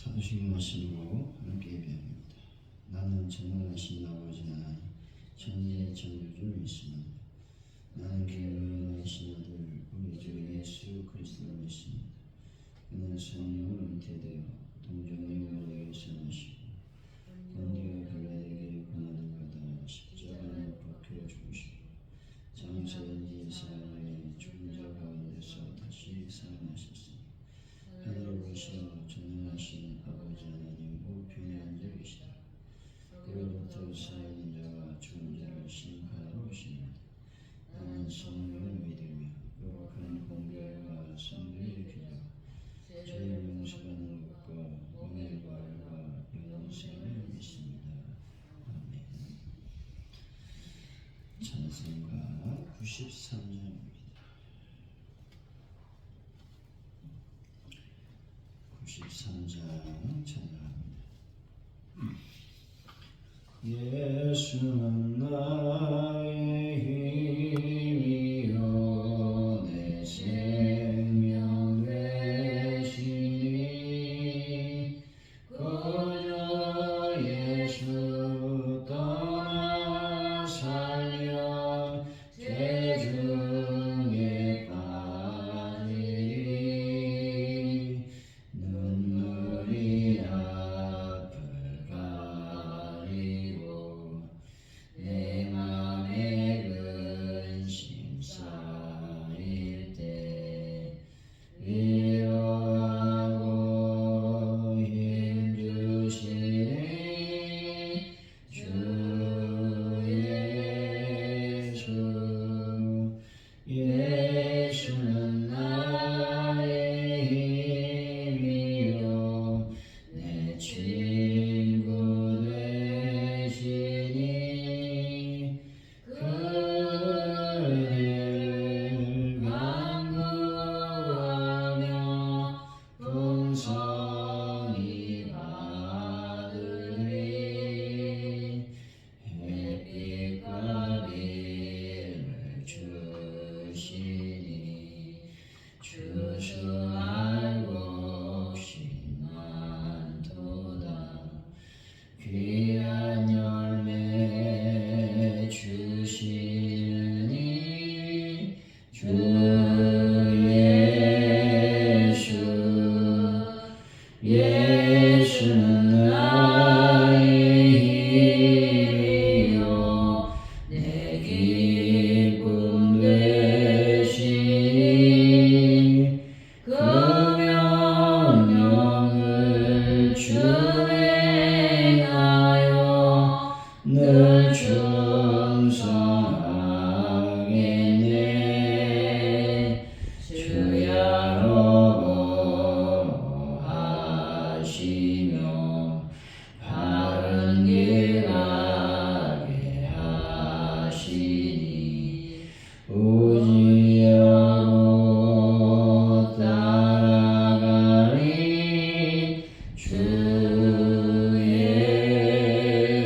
사도신경 말씀으로 함께 예배합니다. 나는 전능하신 아버지 하나님 천지의 창조주를 믿습니다. 나는 그 의인하신 아들 우리 주 예수 그리스도를 믿습니다. 그는 성령으로 잉태되어 동정의 여자에게서 나시고 본디오 빌라에게 고난을 받아 십자가에 못 박혀 죽으시고 장사된 지 4일에 죽은 자 가운데서 다시 살아나셨으니 하늘을 보시어 전능하신 아버지 하나님 우편에 앉아 계시다. 그로부터 살아있는 자와 죽은 자를 심판하러 오십니다. 나는 성령을 믿으며 거룩한 공교회와 성도의 교회 죄를 용서받는 것과 몸의 부활과 영생을 믿습니다. 아멘. 찬송가 93장입니다. 93장 찬양합니다. 예수는 나의 힘이요 내 생명 되시니 그저 예수 떠나 살려 죄 중에 빠지니 눈물이 앞을 가리고 내 맘에 근심 쌓일 때 위로하고 힘주시니 주 예수. 예수는 나의 힘이요 내 친구 되시니 그를 간구하며 풍성히 받으리. 햇빛과 비를 주시니 주수 알고 신난도다. 귀한 열매 주시니 주 예수. 예수는 나의 힘이요 내 기쁨 되시니 그 명령을 준행하여 늘 충성하겠네. 주야로 하시며 바른 길 가게 하시니 의지하고 따라가리. 주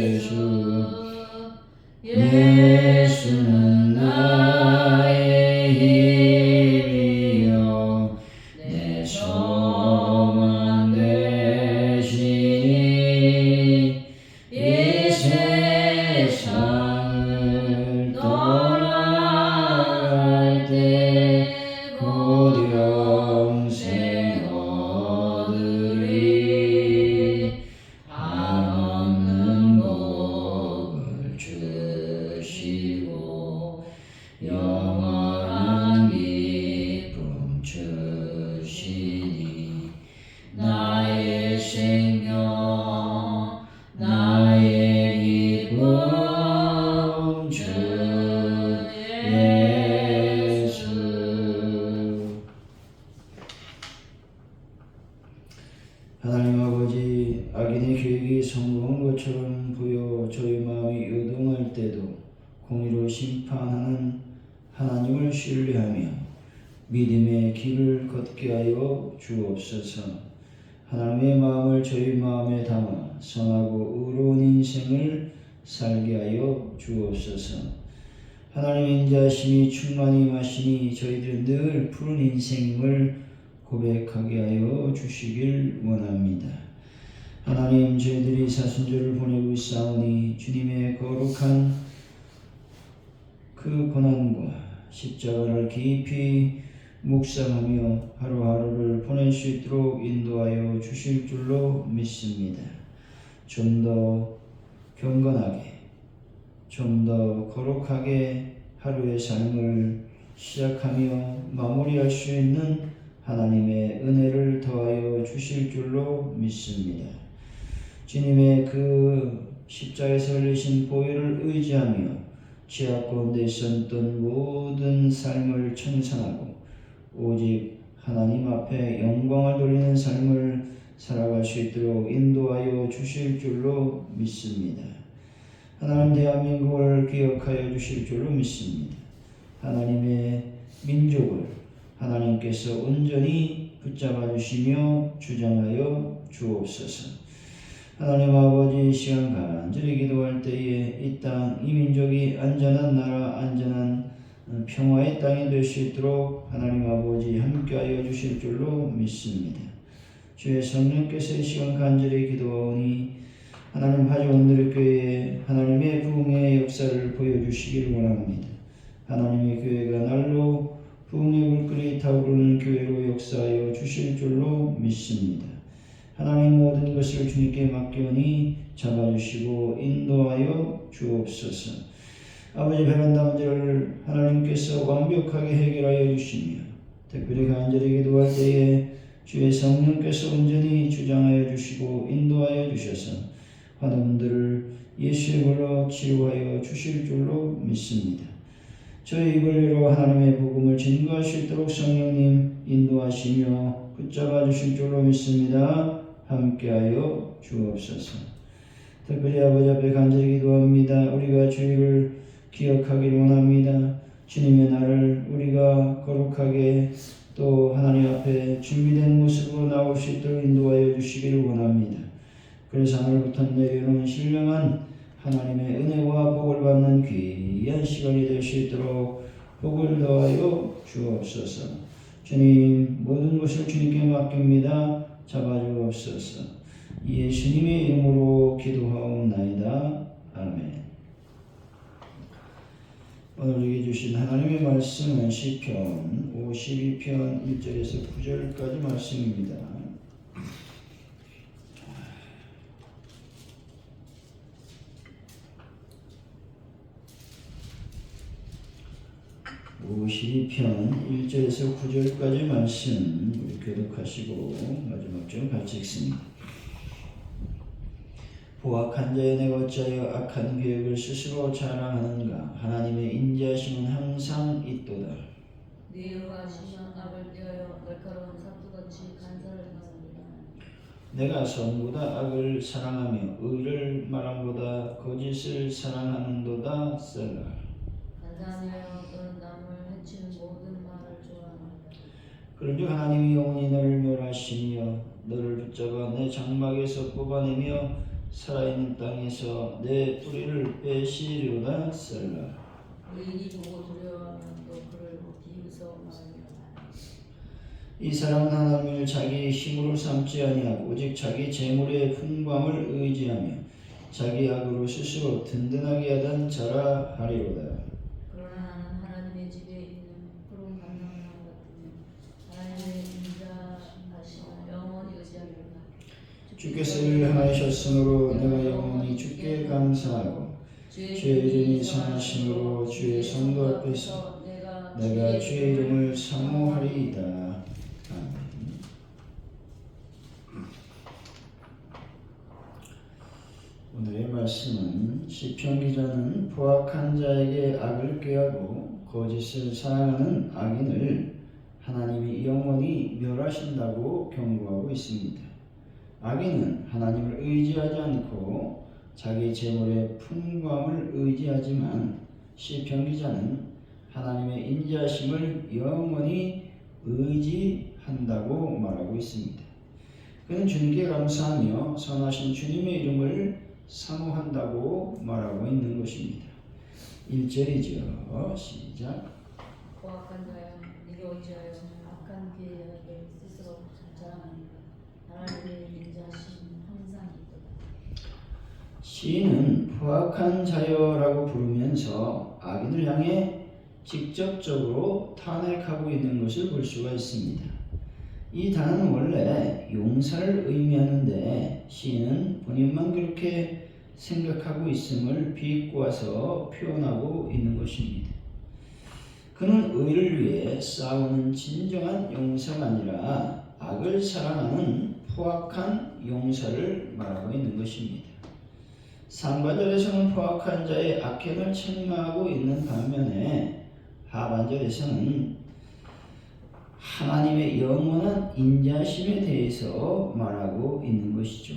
예수. 예수는 나의 힘이요 내 소망 되시니 이 세상을 떠나갈 때 곧 영생 얻으리. 한없는 복을 주시고 영원한 기쁨 주시니 나의 생명 나의 기쁨 주 예수. 하나님 아버지, 악인의 계획이 성공한 것처럼 보여 저희 마음이 요동할 때도 공의로 심판하는 하나님을 신뢰하며 믿음의 길을 걷게 하여 주옵소서. 하나님의 마음을 저희 마음에 담아 선하고 의로운 인생을 살게 하여 주옵소서. 하나님의 인자하심이 충만히 임하시니 저희들은 늘 푸른 인생임을 고백하게 하여 주시길 원합니다. 하나님, 저희들이 사순절을 보내고 있사오니 주님의 거룩한 그 고난과 십자가를 깊이 묵상하며 하루하루를 보낼 수 있도록 인도하여 주실 줄로 믿습니다. 좀 더 경건하게, 좀 더 거룩하게 하루의 삶을 시작하며 마무리할 수 있는 하나님의 은혜를 더하여 주실 줄로 믿습니다. 주님의 그 십자가에서 흘리신 보혈을 의지하며 죄악 가운데 있었던 모든 삶을 청산하고 오직 하나님 앞에 영광을 돌리는 삶을 살아갈 수 있도록 인도하여 주실 줄로 믿습니다. 하나님, 대한민국을 기억하여 주실 줄로 믿습니다. 하나님의 민족을 하나님께서 온전히 붙잡아 주시며 주장하여 주옵소서. 하나님 아버지, 이 시간 간절히 기도할 때에 이 땅, 이 민족이 안전한 나라, 안전한 평화의 땅이 될 수 있도록 하나님 아버지 함께하여 주실 줄로 믿습니다. 주의 성령께서 이 시간 간절히 기도하오니 하나님, 하주원들의 교회에 하나님의 부흥의 역사를 보여주시기를 원합니다. 하나님의 교회가 날로 부흥의 물결이 타오르는 교회로 역사하여 주실 줄로 믿습니다. 하나님, 모든 것을 주님께 맡기오니 잡아주시고 인도하여 주옵소서. 아버지, 베란다 문제를 하나님께서 완벽하게 해결하여 주시며 특별히 간절히 기도할 때에 주의 성령께서 온전히 주장하여 주시고 인도하여 주셔서 환우분들을 예수의 이름으로 치유하여 주실 줄로 믿습니다. 저희 입을 열어 하나님의 복음을 증거할 수 있도록 성령님 인도하시며 붙잡아 주실 줄로 믿습니다. 함께하여 주옵소서. 특별히 아버지 앞에 간절히 기도합니다. 우리가 주의를 기억하기를 원합니다. 주님의 날을 우리가 거룩하게 또 하나님 앞에 준비된 모습으로 나올 수 있도록 인도하여 주시기를 원합니다. 그래서 하늘부터 내려오는 신령한 하나님의 은혜와 복을 받는 귀한 시간이 될 수 있도록 복을 더하여 주옵소서. 주님, 모든 것을 주님께 맡깁니다. 잡아주옵소서. 예수님의 이름으로 기도하옵나이다. 아멘. 오늘 우리에게 주신 하나님의 말씀은 시편 52편 1절에서 9절까지 말씀입니다. (52편) 1절에서 9절까지 말씀 우리 교독하시고 마지막 절 같이 읽습니다. 포악한 자여, 내가 어찌하여 악한 계획을 스스로 자랑하는가? 하나님의 인자하심은 항상 있도다. 네 여호와시면 악을 떼어 날카로운 사투같이 간사하였습니다. 내가 선보다 악을 사랑하며 의를 말함보다 거짓을 사랑하는도다. 셀라. 간사하여 너는 남을 해치는 모든 말을 좋아한다. 그런즉 하나님이 영원히 너를 멸하시며 너를 붙잡아 내 장막에서 뽑아내며 살아있는 땅에서 내 뿌리를 빼시리로다. 셀라. 의인이 보고 두려워하면 또 그를 비웃어 말하리라. 이 사람은 하나님을 자기 힘으로 삼지 아니하고 오직 자기 재물의 풍부함을 의지하며 자기 악으로 스스로 든든하게 하던 자라 하리로다. 그러나 나는 하나님의 집에 있는 푸른 감람나무 같으며 하나님의 인자하심을 영원히 의지하리로다. 주께서 이를 행하셨으므로 내가 영원히 주께 감사하고 주의 이름이 선하심으로 주의 성도 앞에서 내가 주의 이름을 사모하리이다. 아멘. 오늘의 말씀은 시편 기자는 포악한 자에게 악을 꾀하고 거짓을 사랑하는 악인을 하나님이 영원히 멸하신다고 경고하고 있습니다. 악인은 하나님을 의지하지 않고 자기 재물의 풍부함을 의지하지만 시편 기자는 하나님의 인자하심을 영원히 의지한다고 말하고 있습니다. 그는 주님께 감사하며 선하신 주님의 이름을 사모한다고 말하고 있는 것입니다. 1절이죠. 시작. 포악한 자여, 네가 어찌하여 악한 계획을 스스로 자랑하는가? 하나님의 인자하심은 항상 시인은 포악한 자여라고 부르면서 악인을 향해 직접적으로 탄핵하고 있는 것을 볼 수가 있습니다. 이 단어는 원래 용서를 의미하는데 시인은 본인만 그렇게 생각하고 있음을 비꼬아서 표현하고 있는 것입니다. 그는 의를 위해 싸우는 진정한 용서가 아니라 악을 사랑하는 포악한 용서를 말하고 있는 것입니다. 상반절에서는 포악한 자의 악행을 책망하고 있는 반면에 하반절에서는 하나님의 영원한 인자심에 대해서 말하고 있는 것이죠.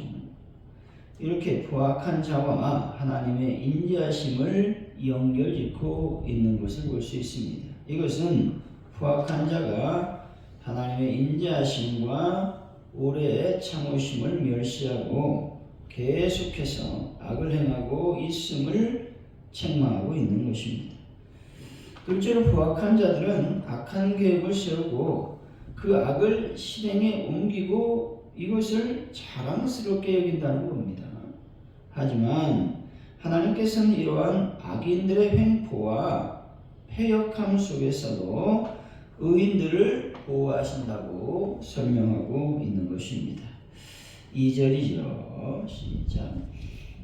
이렇게 포악한 자와 하나님의 인자심을 연결짓고 있는 것을 볼 수 있습니다. 이것은 포악한 자가 하나님의 인자심과 오래 참으심을 멸시하고 계속해서 악을 행하고 있음을 책망하고 있는 것입니다. 둘째로 포악한 자들은 악한 계획을 세우고 그 악을 실행에 옮기고 이것을 자랑스럽게 여긴다는 겁니다. 하지만 하나님께서는 이러한 악인들의 횡포와 패역함 속에서도 의인들을 보호하신다고 설명하고 있는 것입니다. 2절이죠. 시작.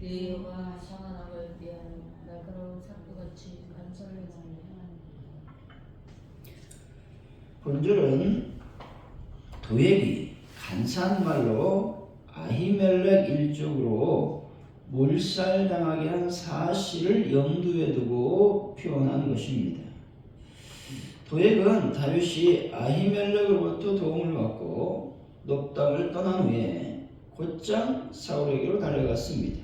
내 여호와 상한 악을 위하여 날카로운 사토같이 간섭을 하네. 본절은 도액이 간사한 말로 아히멜렉 일족으로 몰살당하게 한 사실을 염두에 두고 표현한 것입니다. 도액은 다윗이 아히멜렉으로부터 도움을 받고 놉 땅을 떠난 후에 곧장 사울에게로 달려갔습니다.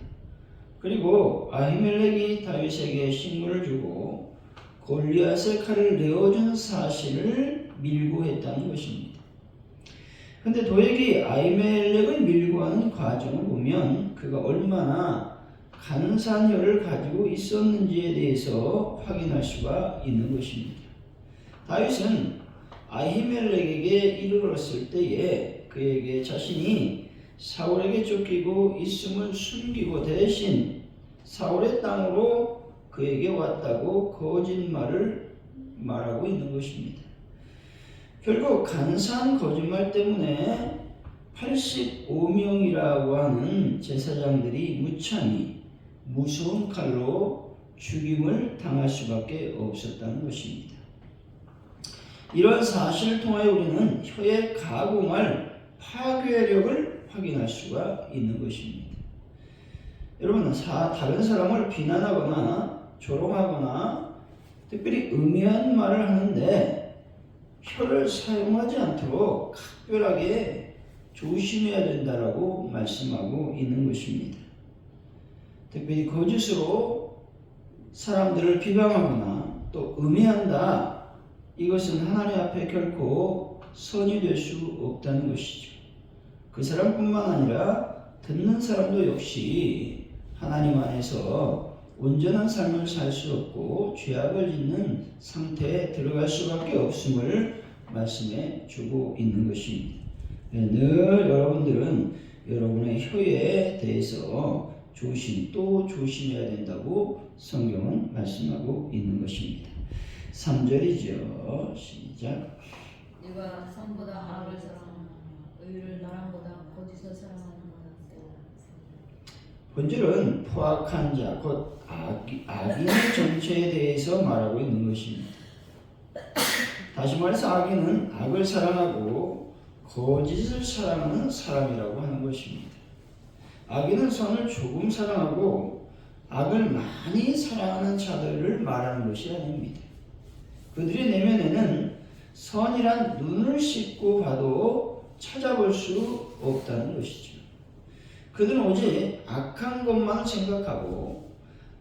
그리고 아히멜렉이 다윗에게 식물을 주고 골리앗의 칼을 내어준 사실을 밀고했다는 것입니다. 근데 도액이 아히멜렉을 밀고하는 과정을 보면 그가 얼마나 간사한 혈을 가지고 있었는지에 대해서 확인할 수가 있는 것입니다. 다윗은 아히멜렉에게 이르렀을 때에 그에게 자신이 사울에게 쫓기고 있음을 숨기고 대신 사울의 땅으로 그에게 왔다고 거짓말을 말하고 있는 것입니다. 결국 간사한 거짓말 때문에 85명이라고 하는 제사장들이 무참히 무서운 칼로 죽임을 당할 수밖에 없었다는 것입니다. 이러한 사실을 통하여 우리는 혀에 가공할 파괴력을 확인할 수가 있는 것입니다. 여러분, 다른 사람을 비난하거나 조롱하거나 특별히 음해한 말을 하는데 혀를 사용하지 않도록 각별하게 조심해야 된다라고 말씀하고 있는 것입니다. 특별히 거짓으로 사람들을 비방하거나 또 음해한다, 이것은 하나님 앞에 결코 선이 될 수 없다는 것이죠. 그 사람뿐만 아니라 듣는 사람도 역시 하나님 안에서 온전한 삶을 살 수 없고 죄악을 짓는 상태에 들어갈 수밖에 없음을 말씀해 주고 있는 것입니다. 늘 여러분들은 여러분의 혀에 대해서 조심해야 된다고 성경은 말씀하고 있는 것입니다. 3절이죠. 시작. 네가 선보다 악을 사랑하나 의를 나랑보다 거짓을 사랑하는 것 본절은 포악한 자, 곧 악인의 정체에 대해서 말하고 있는 것입니다. 다시 말해서 악인은 악을 사랑하고 거짓을 사랑하는 사람이라고 하는 것입니다. 악인은 선을 조금 사랑하고 악을 많이 사랑하는 자들을 말하는 것이 아닙니다. 그들의 내면에는 선이란 눈을 씻고 봐도 찾아볼 수 없다는 것이죠. 그들은 오직 악한 것만 생각하고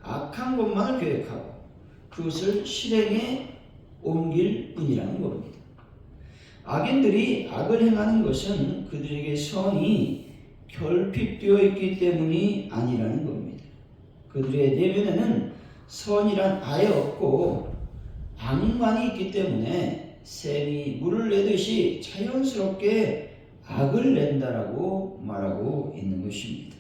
악한 것만을 계획하고 그것을 실행에 옮길 뿐이라는 겁니다. 악인들이 악을 행하는 것은 그들에게 선이 결핍되어 있기 때문이 아니라는 겁니다. 그들의 내면에는 선이란 아예 없고 악만이 있기 때문에 샘이 물을 내듯이 자연스럽게 악을 낸다라고 말하고 있는 것입니다.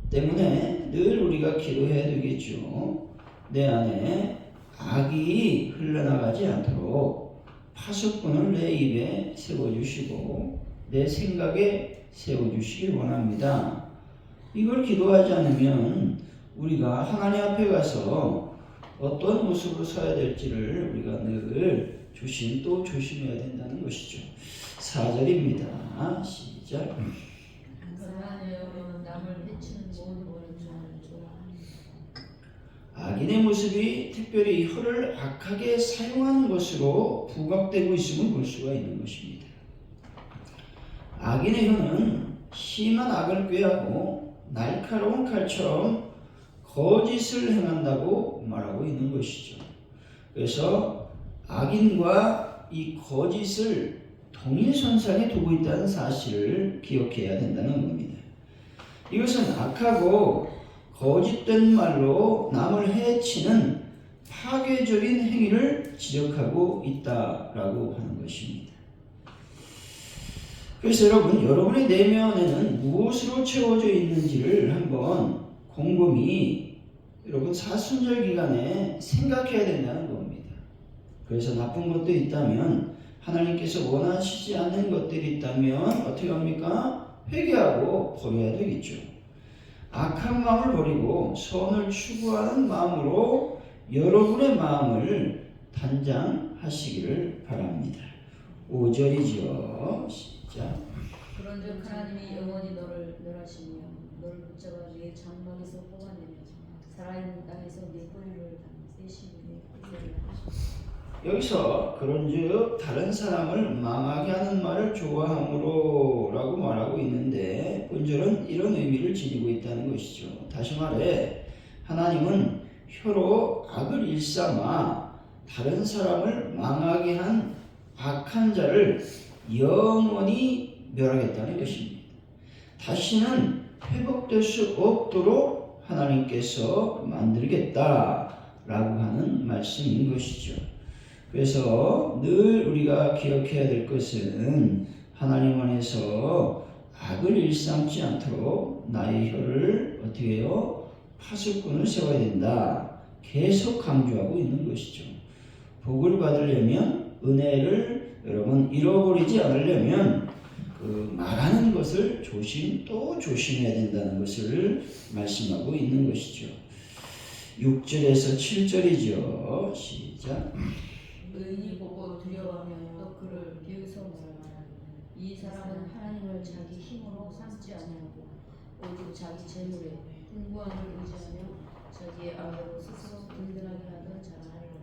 때문에 늘 우리가 기도해야 되겠죠. 내 안에 악이 흘러나가지 않도록 파수꾼을 내 입에 세워주시고 내 생각에 세워주시길 원합니다. 이걸 기도하지 않으면 우리가 하나님 앞에 가서 어떤 모습으로 서야 될지를 우리가 늘 조심해야 된다는 것이죠. 4절입니다. 시작. 사랑하는 영혼은 남을 해치는 모든 원인을 좋아합니다. 악인의 모습이 특별히 혀를 악하게 사용하는 것으로 부각되고 있음을 볼 수가 있는 것입니다. 악인의 혀는 심한 악을 꾀하고 날카로운 칼처럼 거짓을 행한다고 말하고 있는 것이죠. 그래서 악인과 이 거짓을 동일선상에 두고 있다는 사실을 기억해야 된다는 겁니다. 이것은 악하고 거짓된 말로 남을 해치는 파괴적인 행위를 지적하고 있다라고 하는 것입니다. 그래서 여러분의 내면에는 무엇으로 채워져 있는지를 한번 곰곰이 사순절 기간에 생각해야 된다는 겁니다. 그래서 나쁜 것도 있다면 하나님께서 원하시지 않는 것들이 있다면 어떻게 합니까? 회개하고 버려야 되겠죠. 악한 마음을 버리고 선을 추구하는 마음으로 여러분의 마음을 단장하시기를 바랍니다. 5절이죠. 시작. 그런즉 하나님이 영원히 너를 멸하시며 너를 붙잡아 네 장막에서 뽑아내며 살아있는 땅에서 네 뿌리를 떼시고 네 뿌리를 하시고. 여기서 그런즉 다른 사람을 망하게 하는 말을 좋아함으로 라고 말하고 있는데 본절은 이런 의미를 지니고 있다는 것이죠. 다시 말해 하나님은 혀로 악을 일삼아 다른 사람을 망하게 한 악한 자를 영원히 멸하겠다는 것입니다. 다시는 회복될 수 없도록 하나님께서 만들겠다라고 하는 말씀인 것이죠. 그래서 늘 우리가 기억해야 될 것은 하나님 안에서 악을 일삼지 않도록 나의 혀를 어떻게 해요? 파수꾼을 세워야 된다. 계속 강조하고 있는 것이죠. 복을 받으려면 은혜를 여러분 잃어버리지 않으려면 그 말하는 것을 조심해야 된다는 것을 말씀하고 있는 것이죠. 6절에서 7절이죠. 시작. 의인이 보고 두려워하며 또 그를 비웃어 말하노라. 이 사람은 하나님을 자기 힘으로 삼지 아니하고 오직 자기 재물에 풍부함을 의지하며 자기의 악으로 스스로 든든하게 하는 자라 하리라.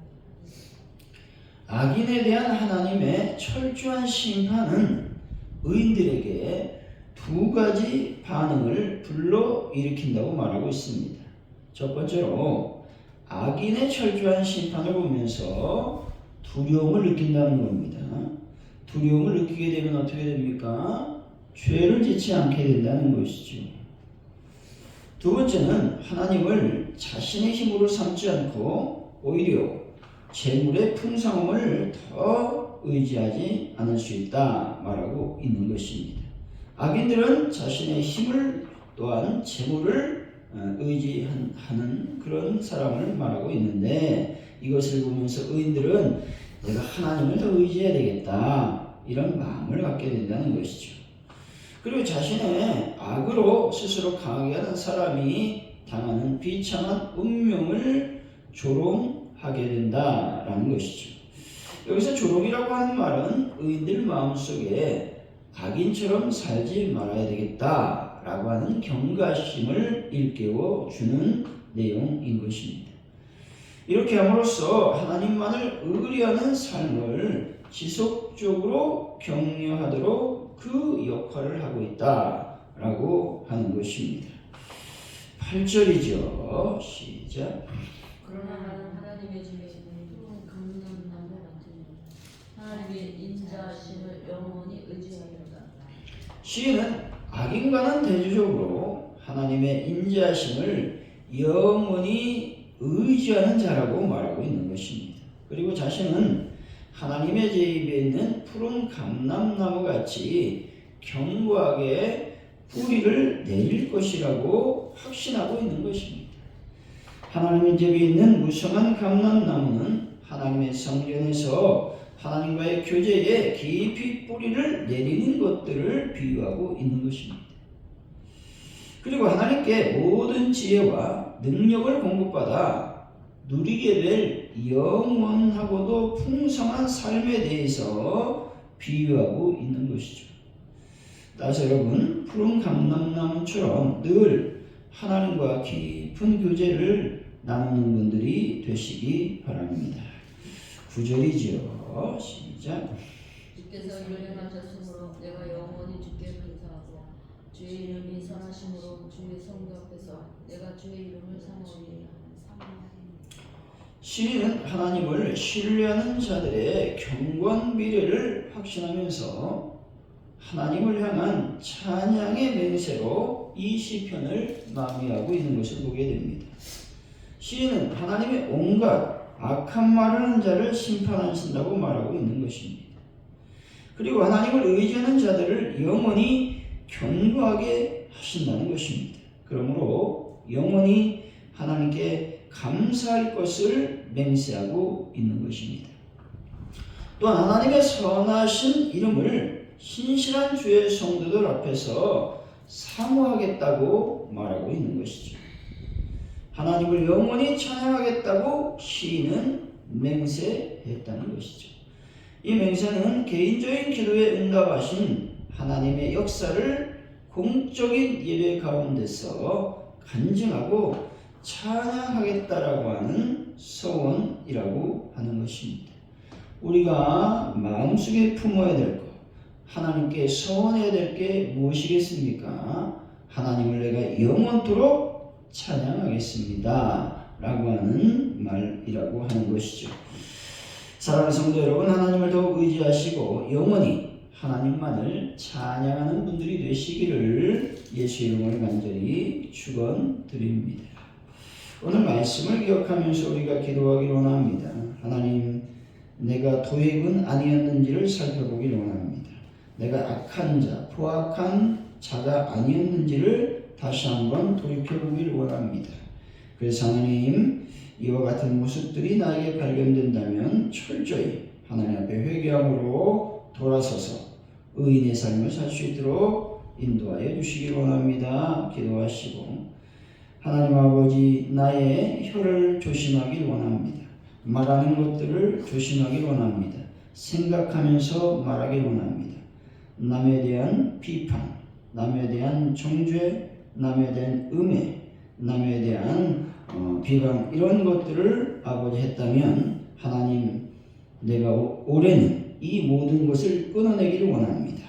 악인에 대한 하나님의 철저한 심판은 의인들에게 두 가지 반응을 불러일으킨다고 말하고 있습니다. 첫 번째로 악인의 철저한 심판을 보면서 두려움을 느낀다는 겁니다. 두려움을 느끼게 되면 어떻게 됩니까? 죄를 짓지 않게 된다는 것이죠. 두 번째는 하나님을 자신의 힘으로 삼지 않고 오히려 재물의 풍성함을 더 의지하지 않을 수 있다 말하고 있는 것입니다. 악인들은 자신의 힘을 또한 재물을 의지하는 그런 사람을 말하고 있는데 이것을 보면서 의인들은 내가 하나님을 더 의지해야 되겠다 이런 마음을 갖게 된다는 것이죠. 그리고 자신의 악으로 스스로 강하게 하는 사람이 당하는 비참한 운명을 조롱하게 된다라는 것이죠. 여기서 조롱이라고 하는 말은 의인들 마음속에 악인처럼 살지 말아야 되겠다라고 하는 경각심을 일깨워 주는 내용인 것입니다. 이렇게 함으로써 하나님만을 의뢰하는 삶을 지속적으로 격려하도록 그 역할을 하고 있다라고 하는 것입니다. 8절이죠. 시작. 그러나 나는 하나님의 집에 푸른 감람나무 같으니 하나님의 인자하심을 영원히 의지하리로다. 시인은 악인과는 대조적으로 하나님의 인자하심을 영원히 의지하는 자라고 말하고 있는 것입니다. 그리고 자신은 하나님의 제 입에 있는 푸른 감람나무 같이 견고하게 뿌리를 내릴 것이라고 확신하고 있는 것입니다. 하나님의 집에 있는 무성한 감람나무는 하나님의 성전에서 하나님과의 교제에 깊이 뿌리를 내리는 것들을 비유하고 있는 것입니다. 그리고 하나님께 모든 지혜와 능력을 공급받아 누리게 될 영원하고도 풍성한 삶에 대해서 비유하고 있는 것이죠. 따라서 여러분, 푸른 감람나무처럼 늘 하나님과 깊은 교제를 나누는 분들이 되시기 바랍니다. 9절이죠. 시작. 주께서 유명하셨으므로 내가 영원히 주께 감사하고 주의 이름이 선하심으로 주의 성도 앞에서 내가 주의 이름을 사모하리라. 시인은 하나님을 신뢰하는 자들의 경건 미래를 확신하면서 하나님을 향한 찬양의 맹세로 이 시편을 마무리하고 있는 것을 보게 됩니다. 시인은 하나님의 온갖 악한 말을 하는 자를 심판하신다고 말하고 있는 것입니다. 그리고 하나님을 의지하는 자들을 영원히 견고하게 하신다는 것입니다. 그러므로 영원히 하나님께 감사할 것을 맹세하고 있는 것입니다. 또한 하나님의 선하신 이름을 신실한 주의 성도들 앞에서 사모하겠다고 말하고 있는 것이죠. 하나님을 영원히 찬양하겠다고 시인은 맹세했다는 것이죠. 이 맹세는 개인적인 기도에 응답하신 하나님의 역사를 공적인 예배 가운데서 간증하고 찬양하겠다라고 하는 서원이라고 하는 것입니다. 우리가 마음속에 품어야 될 것, 하나님께 서원해야 될 게 무엇이겠습니까? 하나님을 내가 영원토록 찬양하겠습니다 라고 하는 말이라고 하는 것이죠. 사랑하는 성도 여러분, 하나님을 더욱 의지하시고 영원히 하나님만을 찬양하는 분들이 되시기를 예수 이름으로 간절히 축원드립니다. 오늘 말씀을 기억하면서 우리가 기도하기를 원합니다. 하나님, 내가 도액은 아니었는지를 살펴보기를 원합니다. 내가 악한 자, 포악한 자가 아니었는지를 다시 한번 돌이켜보기를 원합니다. 그래서 하나님, 이와 같은 모습들이 나에게 발견된다면 철저히 하나님 앞에 회개함으로 돌아서서 의인의 삶을 살 수 있도록 인도하여 주시기 원합니다. 기도하시고, 하나님 아버지, 나의 혀를 조심하길 원합니다. 말하는 것들을 조심하길 원합니다. 생각하면서 말하길 원합니다. 남에 대한 비판, 남에 대한 정죄, 남에 대한 음해, 남에 대한 비방, 이런 것들을 아버지 했다면 하나님, 내가 올해는 이 모든 것을 끊어내기를 원합니다.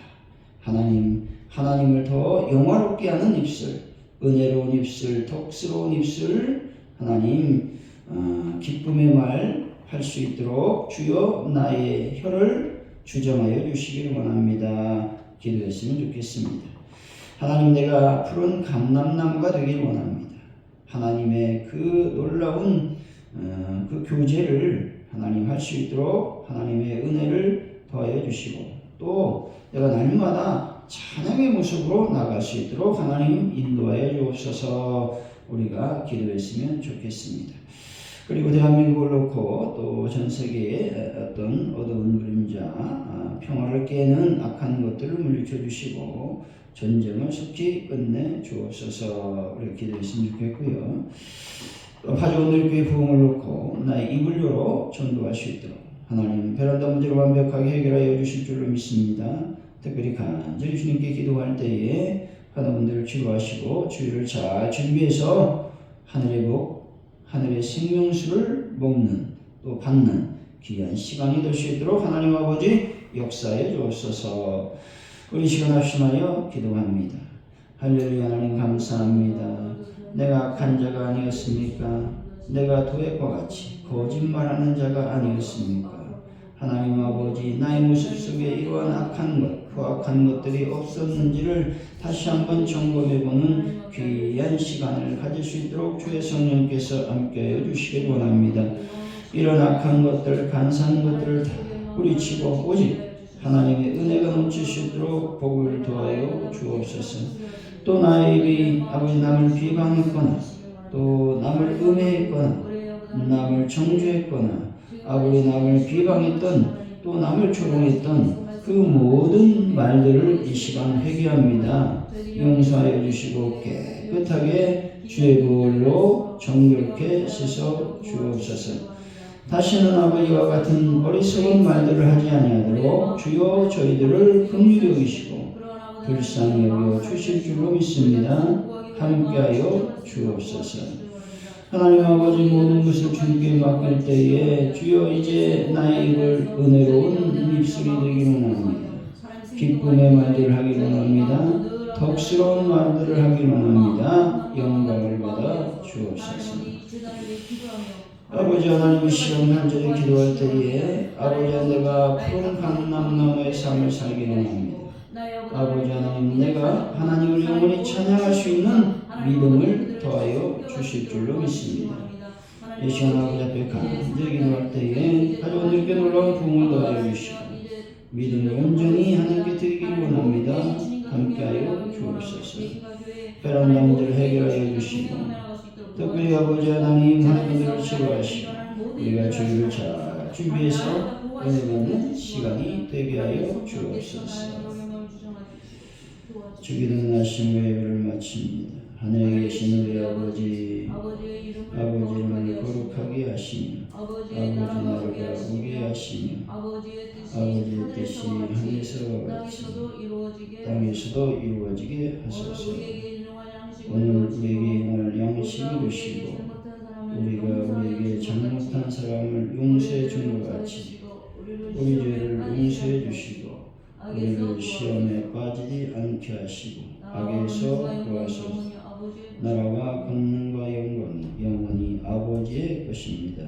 하나님, 하나님을 더 영화롭게 하는 입술, 은혜로운 입술, 덕스러운 입술, 하나님 기쁨의 말 할 수 있도록 주여 나의 혀를 주정하여 주시기를 원합니다. 기도했으면 좋겠습니다. 하나님, 내가 푸른 감람나무가 되길 원합니다. 하나님의 그 놀라운 그 교제를 하나님 할 수 있도록 하나님의 은혜를 더하여 주시고, 또 내가 날마다 찬양의 모습으로 나갈 수 있도록 하나님 인도하여 주옵소서. 우리가 기도했으면 좋겠습니다. 그리고 대한민국을 놓고 또 전 세계의 어떤 어두운 그림자, 평화를 깨는 악한 것들을 물리쳐 주시고 전쟁을 속히 끝내 주옵소서. 우리가 기도했으면 좋겠고요. 또 파주원들교회 부흥을 놓고 나의 입을 열어 전도할 수 있도록 하나님 베란다 문제를 완벽하게 해결하여 주실 줄로 믿습니다. 특별히 간절히 주님께 기도할 때에 하나분들을 치료하시고 주의를 잘 준비해서 하늘의 복, 하늘의 생명수를 먹는 또 받는 귀한 시간이 될 수 있도록 하나님 아버지 역사해 주옵소서. 우리 시간 합심하여 기도합니다. 할렐루야. 하나님 감사합니다. 내가 악한 자가 아니었습니까? 내가 도액과 같이 거짓말하는 자가 아니었습니까? 하나님 아버지, 나의 모습 속에 이러한 악한 것, 포악한 것들이 없었는지를 다시 한번 점검해보는 귀한 시간을 가질 수 있도록 주의 성령께서 함께하여 주시길 원합니다. 이런 악한 것들, 간사한 것들을 다 뿌리치고 오직 하나님의 은혜가 넘칠 수 있도록 복을 더하여 주옵소서. 또 나의 아버지 남을 비방했거나 또 남을 음해했거나 남을 정죄했거나 아버지 남을 비방했던 또 남을 조롱했던 그 모든 말들을 이 시간 회개합니다. 용서하여 주시고 깨끗하게 주의 보혈로 정결케 씻어 주옵소서. 다시는 아버지와 같은 어리석은 말들을 하지 아니하도록 주여 저희들을 긍휼히 여기시고 불쌍히 여겨 주실 줄로 믿습니다. 함께하여 주옵소서. 하나님 아버지 모든 것을 주님께 맡길 때에 주여 이제 나의 입을 은혜로운 입술이 되기를 원합니다. 기쁨의 말들을 하기를 원합니다. 덕스러운 말들을 하기를 원합니다. 영광을 받아 주옵소서. 아버지 하나님 시험 한절에 기도할 때에 아버지 내가 푸른 감람나무의 삶을 살기를 원합니다. 아버지 하나님 내가 하나님을 영원히 찬양할 수 있는 믿음을 더하여 주실 줄로 믿습니다. 이 시간 아버지 앞에 간절히 기도할 때에 아주 오늘께 놀라운 부흥을 더하여 주시고 믿음을 온전히 하나님께 드리기를 원합니다. 함께하여 주옵소서. 베란다 문제를 해결하여 주시고 특별히 아버지 하나님 하나님들을 치료하시고 우리가 주의를 잘 준비해서 은혜 받는 시간이 되게 하여 주옵소서. 주기도는 아침 예배를 마칩니다. 하늘에 계신 우리 아버지 이름을 거룩하게 하시며 아버지 나라가 오게 하시며 아버지의 뜻이 하늘에서 같이 땅에서도 이루어지게 하소서. 오늘 우리에게 오늘 양식을 주시고 우리가 우리에게 잘못한 사람을 용서해 준 것 같이 우리 죄를 용서해 주시고 우리를 시험에 빠지지 않게 하시고 악에서 구하소서. 나라와 권능과 영광이 영원히 아버지의 것입니다.